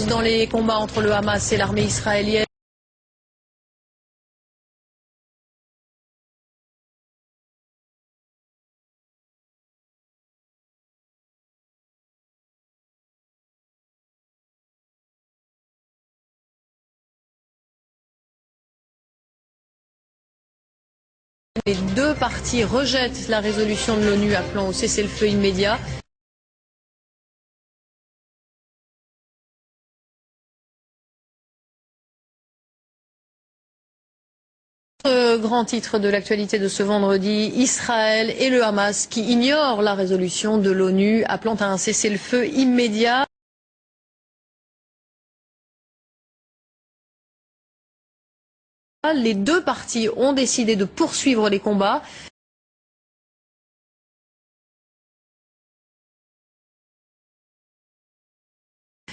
pause dans les combats entre le Hamas et l'armée israélienne. Les deux parties rejettent la résolution de l'ONU appelant au cessez-le-feu immédiat. Grand titre de l'actualité de ce vendredi, Israël et le Hamas qui ignorent la résolution de l'ONU appelant à un cessez-le-feu immédiat. Les deux parties ont décidé de poursuivre les combats.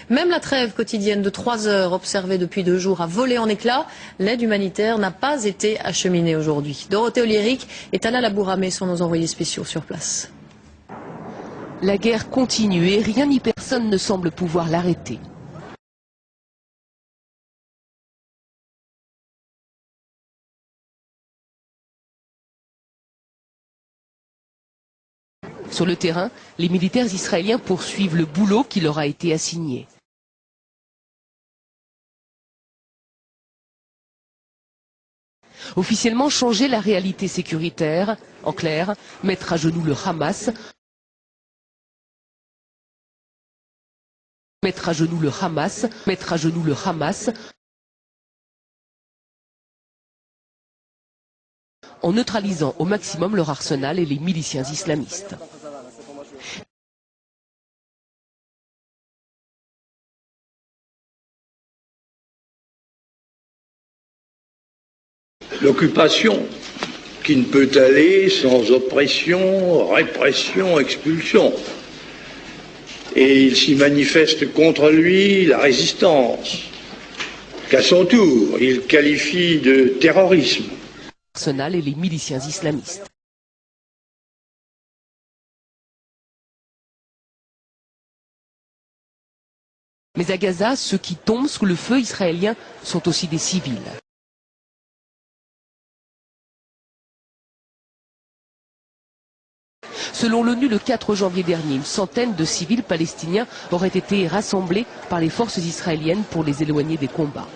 Même la trêve quotidienne de 3 heures observée depuis 2 jours a volé en éclats. L'aide humanitaire n'a pas été acheminée aujourd'hui. Dorothée Oliéric et Talal Abouramé sont nos envoyés spéciaux sur place. La guerre continue et rien ni personne ne semble pouvoir l'arrêter. Sur le terrain, les militaires israéliens poursuivent le boulot qui leur a été assigné. Officiellement changer la réalité sécuritaire, en clair, mettre à genoux le Hamas, mettre à genoux le Hamas, mettre à genoux le Hamas, en neutralisant au maximum leur arsenal et les miliciens islamistes. L'occupation qui ne peut aller sans oppression, répression, expulsion. Et il s'y manifeste contre lui la résistance, qu'à son tour, il qualifie de terrorisme. Arsenal et les miliciens islamistes. Mais à Gaza, ceux qui tombent sous le feu israélien sont aussi des civils. Selon l'ONU, le 4 janvier dernier, une centaine de civils palestiniens auraient été rassemblés par les forces israéliennes pour les éloigner des combats.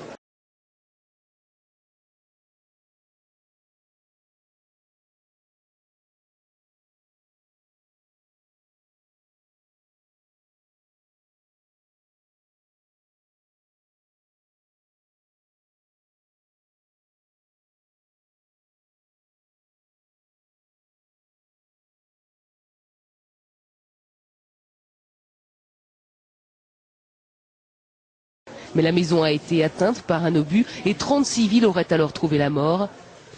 Mais la maison a été atteinte par un obus et 30 civils auraient alors trouvé la mort.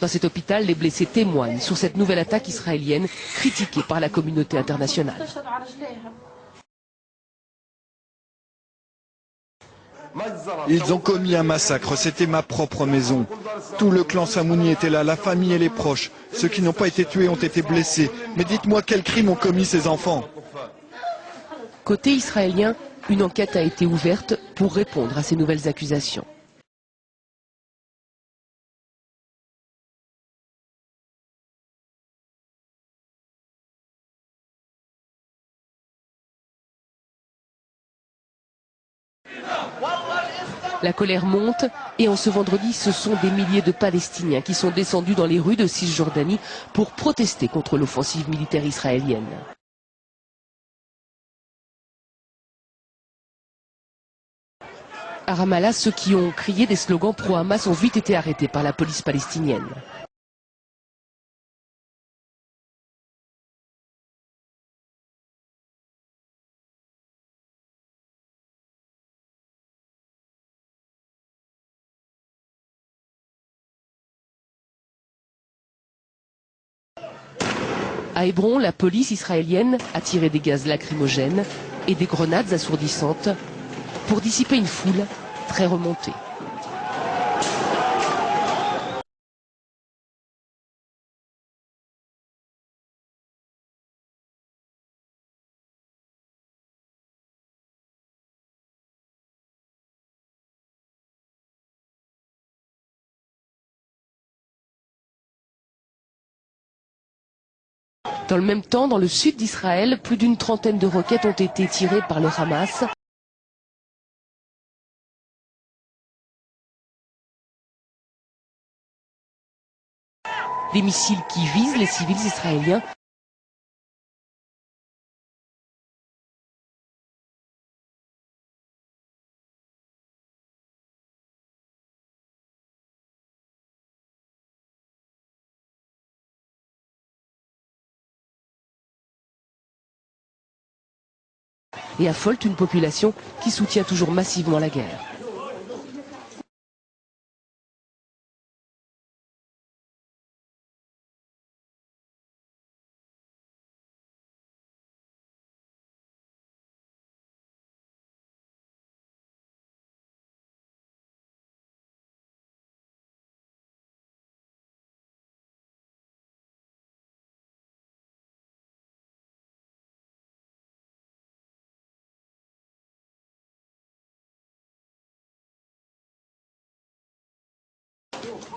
Dans cet hôpital, les blessés témoignent sur cette nouvelle attaque israélienne critiquée par la communauté internationale. Ils ont commis un massacre, c'était ma propre maison. Tout le clan Samouni était là, la famille et les proches. Ceux qui n'ont pas été tués ont été blessés. Mais dites-moi quels crimes ont commis ces enfants? Côté israélien, une enquête a été ouverte pour répondre à ces nouvelles accusations. La colère monte et en ce vendredi, ce sont des milliers de Palestiniens qui sont descendus dans les rues de Cisjordanie pour protester contre l'offensive militaire israélienne. À Ramallah, ceux qui ont crié des slogans pro-Hamas ont vite été arrêtés par la police palestinienne. À Hébron, la police israélienne a tiré des gaz lacrymogènes et des grenades assourdissantes pour dissiper une foule très remontée. Dans le même temps, dans le sud d'Israël, plus d'une trentaine de roquettes ont été tirées par le Hamas. Des missiles qui visent les civils israéliens. Et affolent une population qui soutient toujours massivement la guerre.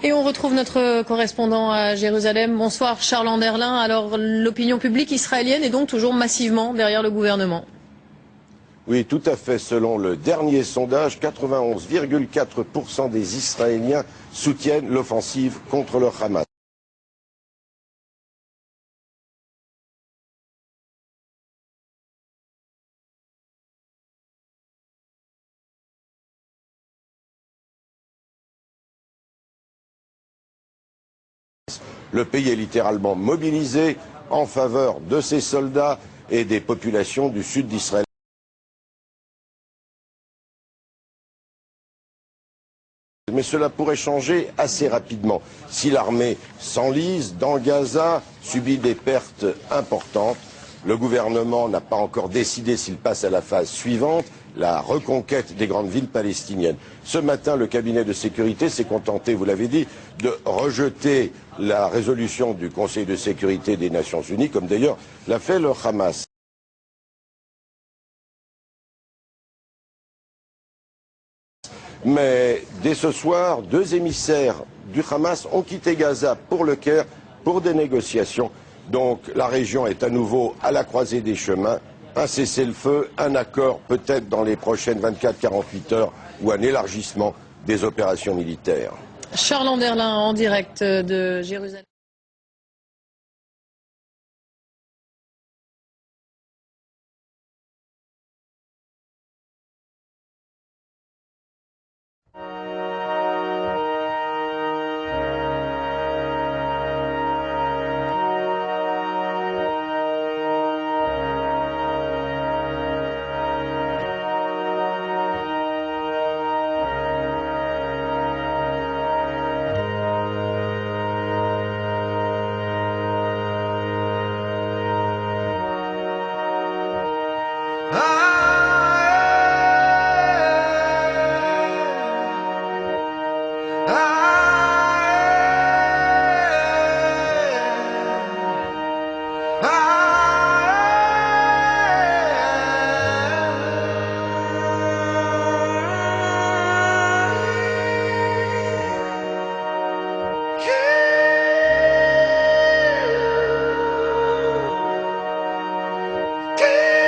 Et on retrouve notre correspondant à Jérusalem. Bonsoir Charles Anderlin. Alors l'opinion publique israélienne est donc toujours massivement derrière le gouvernement. Oui, tout à fait. Selon le dernier sondage, 91,4% des Israéliens soutiennent l'offensive contre le Hamas. Le pays est littéralement mobilisé en faveur de ces soldats et des populations du sud d'Israël. Mais cela pourrait changer assez rapidement. Si l'armée s'enlise dans Gaza, subit des pertes importantes, le gouvernement n'a pas encore décidé s'il passe à la phase suivante, la reconquête des grandes villes palestiniennes. Ce matin, le cabinet de sécurité s'est contenté, vous l'avez dit, de rejeter la résolution du Conseil de sécurité des Nations Unies, comme d'ailleurs l'a fait le Hamas. Mais dès ce soir, deux émissaires du Hamas ont quitté Gaza pour le Caire pour des négociations. Donc la région est à nouveau à la croisée des chemins. Un cessez-le-feu, un accord peut-être dans les prochaines 24-48 heures ou un élargissement des opérations militaires. Charles Anderlin en direct de Jérusalem. Yeah.